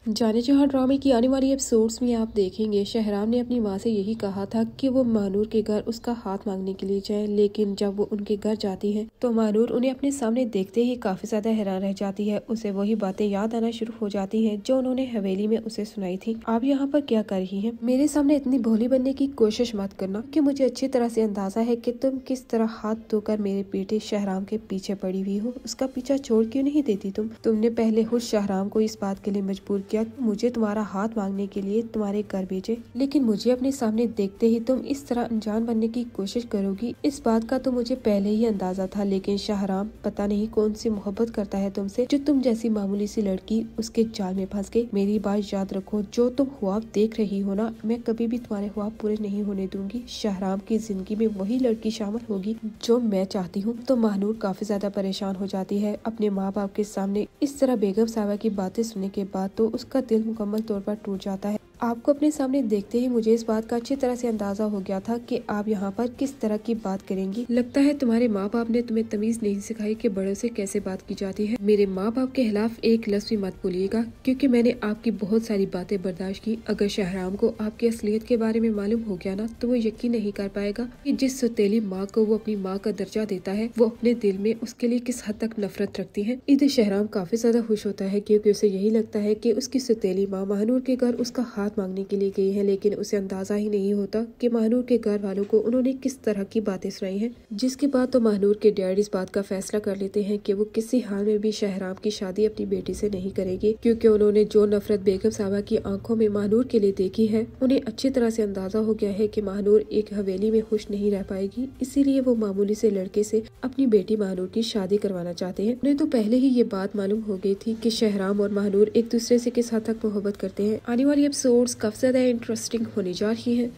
जाने जहाँ ड्रामे की आने वाली एपिसोड्स में आप देखेंगे शहराम ने अपनी माँ से यही कहा था कि वो महानूर के घर उसका हाथ मांगने के लिए जाए, लेकिन जब वो उनके घर जाती है तो महानूर उन्हें अपने सामने देखते ही काफी ज्यादा हैरान रह जाती है। उसे वही बातें याद आना शुरू हो जाती हैं जो उन्होंने हवेली में उसे सुनाई थी। आप यहाँ पर क्या कर रही हैं? मेरे सामने इतनी भोली बनने की कोशिश मत करना कि मुझे अच्छी तरह से अंदाजा है कि तुम किस तरह हाथ धोकर मेरे बेटे शहराम के पीछे पड़ी हुई हो। उसका पीछा छोड़ क्यों नहीं देती तुमने पहले खुद शहराम को इस बात के लिए मजबूर किया मुझे तुम्हारा हाथ मांगने के लिए तुम्हारे घर भेजे, लेकिन मुझे अपने सामने देखते ही तुम इस तरह अनजान बनने की कोशिश करोगी, इस बात का तो मुझे पहले ही अंदाजा था। लेकिन शहराम पता नहीं कौन सी मोहब्बत करता है तुमसे जो तुम जैसी मामूली सी लड़की उसके जाल में फंस गई। मेरी बात याद रखो, जो तुम ख्वाब देख रही हो ना, मैं कभी भी तुम्हारे ख्वाब पूरे नहीं होने दूंगी। शहराम की जिंदगी में वही लड़की शामिल होगी जो मैं चाहती हूँ। तो महानूर काफी ज्यादा परेशान हो जाती है अपने माँ बाप के सामने इस तरह बेगम साहबा की बातें सुनने के बाद। तो उसका दिल मुकम्मल तौर पर टूट जाता है। आपको अपने सामने देखते ही मुझे इस बात का अच्छी तरह से अंदाजा हो गया था कि आप यहाँ पर किस तरह की बात करेंगी। लगता है तुम्हारे माँ बाप ने तुम्हें तमीज नहीं सिखाई कि बड़ों से कैसे बात की जाती है। मेरे माँ बाप के खिलाफ एक लफ्ज़ भी मत बोलिएगा, क्योंकि मैंने आपकी बहुत सारी बातें बर्दाश्त की। अगर शहराम को आपकी असलियत के बारे में मालूम हो गया ना, तो वो यकीन नहीं कर पाएगा कि जिस सौतेली माँ को वो अपनी माँ का दर्जा देता है, वो अपने दिल में उसके लिए किस हद तक नफरत रखती है। इधर शहराम काफी ज्यादा खुश होता है क्योंकि उसे यही लगता है कि उसकी सौतेली माँ महानूर के घर उसका हाथ मांगने के लिए गई है, लेकिन उसे अंदाजा ही नहीं होता कि महानूर के घर वालों को उन्होंने किस तरह की बातें सुनाई हैं। जिसके बाद तो महानूर के डैड इस बात का फैसला कर लेते हैं कि वो किसी हाल में भी शहराम की शादी अपनी बेटी से नहीं करेंगे, क्योंकि उन्होंने जो नफरत बेगम साहबा की आंखों में महानूर के लिए देखी है, उन्हें अच्छी तरह से अंदाजा हो गया है कि महानूर एक हवेली में खुश नहीं रह पाएगी। इसीलिए वो मामूली से लड़के से अपनी बेटी महानूर की शादी करवाना चाहते हैं। उन्हें तो पहले ही ये बात मालूम हो गई थी कि शहराम और महानूर एक दूसरे से किस हद तक मोहब्बत करते हैं। आने वाली एपिसोड्स काफी ज्यादा इंटरेस्टिंग होने जा रही हैं।